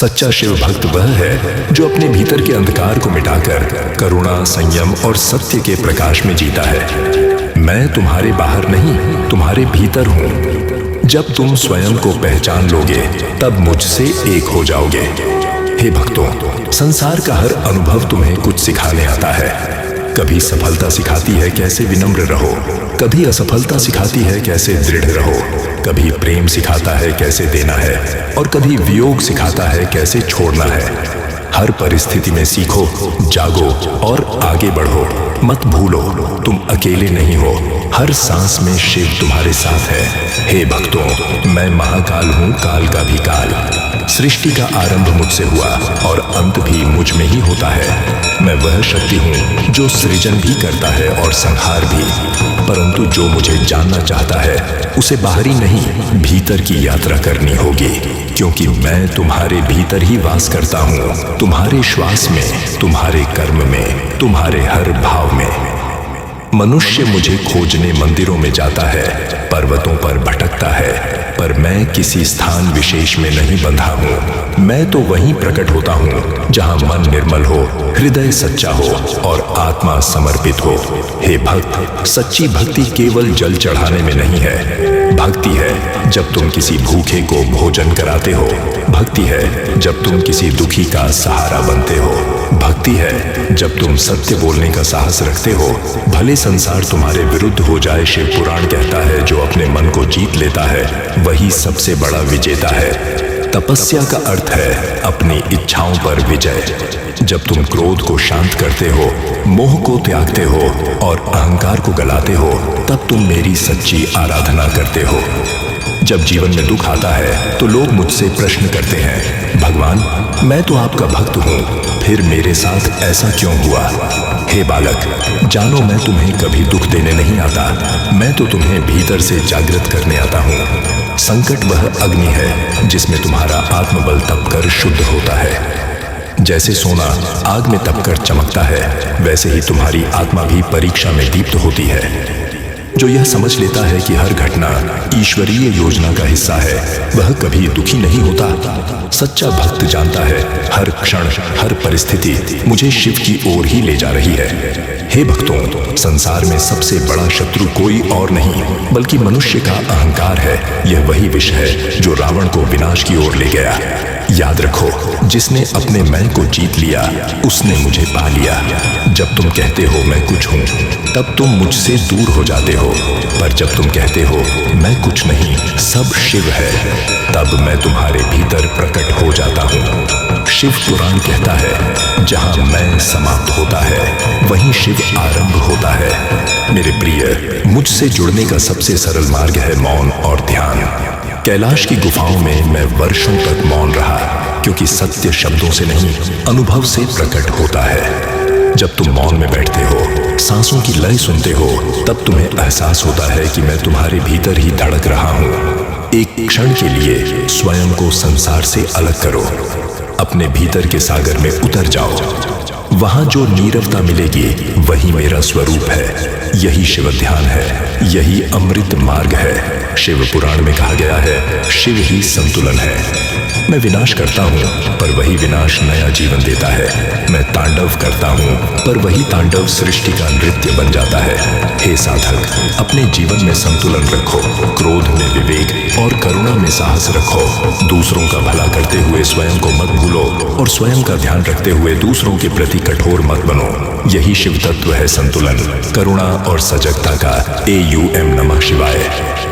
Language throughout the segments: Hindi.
सच्चा शिव भक्त वह है जो अपने भीतर के अंधकार को मिटाकर करुणा, संयम और सत्य के प्रकाश में जीता है। मैं तुम्हारे बाहर नहीं, तुम्हारे भीतर हूं। जब तुम स्वयं को पहचान लोगे तब मुझसे एक हो जाओगे। हे भक्तों, संसार का हर अनुभव तुम्हें कुछ सिखाने आता है। कभी सफलता सिखाती है कैसे विनम्र रहो, कभी असफलता सिखाती है कैसे दृढ़ रहो, कभी प्रेम सिखाता है कैसे देना है, और कभी वियोग सिखाता है कैसे छोड़ना है। हर परिस्थिति में सीखो, जागो और आगे बढ़ो। मत भूलो, तुम अकेले नहीं हो। हर सांस में शिव तुम्हारे साथ है। हे भक्तों, मैं महाकाल हूँ, काल का भी काल। सृष्टि का आरंभ मुझसे हुआ और अंत भी मुझ में ही होता है। मैं वह शक्ति हूँ जो सृजन भी करता है और संहार भी। परंतु जो मुझे जानना चाहता है उसे बाहरी नहीं, भीतर की यात्रा करनी होगी, क्योंकि मैं तुम्हारे भीतर ही वास करता हूँ। तुम्हारे श्वास में, तुम्हारे कर्म में, तुम्हारे हर भाव में। मनुष्य मुझे खोजने मंदिरों में जाता है, पर्वतों पर भटकता है, पर मैं किसी स्थान विशेष में नहीं बंधा हूँ। मैं तो वहीं प्रकट होता हूँ जहाँ मन निर्मल हो, हृदय सच्चा हो और आत्मा समर्पित हो। हे भक्त, सच्ची भक्ति केवल जल चढ़ाने में नहीं है। भक्ति है जब तुम किसी भूखे को भोजन कराते हो। भक्ति है जब तुम किसी दुखी का सहारा बनते हो। भक्ति है जब तुम सत्य बोलने का साहस रखते हो, भले संसार तुम्हारे विरुद्ध हो जाए। शिव पुराण कहता है जो अपने मन को जीत लेता है वही सबसे बड़ा विजेता है। तपस्या का अर्थ है अपनी इच्छाओं पर विजय। जब तुम क्रोध को शांत करते हो, मोह को त्यागते हो और अहंकार को गलाते हो, तब तुम मेरी सच्ची आराधना करते हो। जब जीवन में दुख आता है तो लोग मुझसे प्रश्न करते हैं, भगवान मैं तो आपका भक्त हूँ, फिर मेरे साथ ऐसा क्यों हुआ? हे बालक, जानो मैं तुम्हें कभी दुख देने नहीं आता, मैं तो तुम्हें भीतर से जागृत करने आता हूँ। संकट वह अग्नि है जिसमें तुम्हारा आत्मबल तपकर शुद्ध होता है। जैसे सोना आग में तपकर चमकता है, वैसे ही तुम्हारी आत्मा भी परीक्षा में दीप्त होती है। जो यह समझ लेता है कि हर घटना ईश्वरीय योजना का हिस्सा है, वह कभी दुखी नहीं होता। सच्चा भक्त जानता है हर क्षण, हर परिस्थिति मुझे शिव की ओर ही ले जा रही है। हे भक्तों, संसार में सबसे बड़ा शत्रु कोई और नहीं बल्कि मनुष्य का अहंकार है। यह वही विष है जो रावण को विनाश की ओर ले गया। याद रखो, जिसने अपने मैं को जीत लिया उसने मुझे पा लिया। जब तुम कहते हो मैं कुछ हूँ, तब तुम मुझसे दूर हो जाते हो, पर जब तुम कहते हो मैं कुछ नहीं, सब शिव है, तब मैं तुम्हारे भीतर प्रकट हो जाता हूँ। शिव पुराण कहता है जहाँ मैं समाप्त होता है वहीं शिव आरंभ होता है। मेरे प्रिय, मुझसे जुड़ने का सबसे सरल मार्ग है मौन और ध्यान। कैलाश की गुफाओं में मैं वर्षों तक मौन रहा, क्योंकि सत्य शब्दों से नहीं, अनुभव से प्रकट होता है। जब तुम मौन में बैठते हो, सांसों की लय सुनते हो, तब तुम्हें एहसास होता है कि मैं तुम्हारे भीतर ही धड़क रहा हूँ। एक क्षण के लिए स्वयं को संसार से अलग करो, अपने भीतर के सागर में उतर जाओ। वहां जो नीरवता मिलेगी वही मेरा स्वरूप है। यही शिव ध्यान है, यही अमृत मार्ग है। शिव पुराण में कहा गया है शिव ही संतुलन है। मैं विनाश करता हूँ पर वही विनाश नया जीवन देता है। मैं तांडव करता हूँ पर वही तांडव सृष्टि का नृत्य बन जाता है। हे साधक, अपने जीवन में संतुलन रखो, क्रोध में विवेक और करुणा में साहस रखो। दूसरों का भला करते हुए स्वयं को मत भूलो और स्वयं का ध्यान रखते हुए दूसरों के प्रति कठोर मत बनो। यही शिव तत्व है संतुलन, करुणा और सजगता का AUM नमः शिवाय।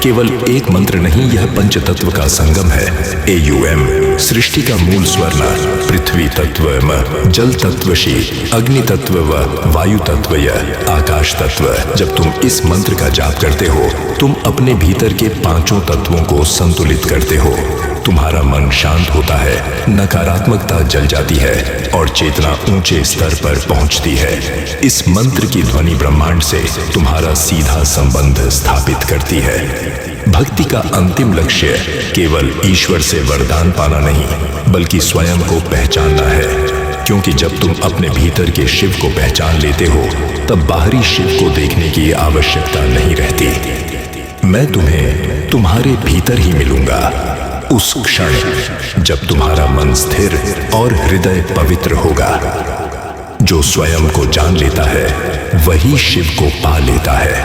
केवल एक मंत्र नहीं, यह पंच तत्व का संगम है। AUM सृष्टि का मूल स्वर न, पृथ्वी तत्व म, जल तत्व शी, अग्नि तत्व व, वायु तत्व य, आकाश तत्व। जब तुम इस मंत्र का जाप करते हो, तुम अपने भीतर के पांचों तत्वों को संतुलित करते हो। तुम्हारा मन शांत होता है, नकारात्मकता जल जाती है और चेतना ऊंचे स्तर पर पहुंचती है। इस मंत्र की ध्वनि ब्रह्मांड से तुम्हारा सीधा संबंध स्थापित करती है। भक्ति का अंतिम लक्ष्य केवल ईश्वर से वरदान पाना नहीं, बल्कि स्वयं को पहचानना है। क्योंकि जब तुम अपने भीतर के शिव को पहचान लेते हो, तब बाहरी शिव को देखने की आवश्यकता नहीं रहती। मैं तुम्हें तुम्हारे भीतर ही मिलूंगा। उस क्षण जब तुम्हारा मन स्थिर और हृदय पवित्र होगा। जो स्वयं को जान लेता है वही शिव को पा लेता है।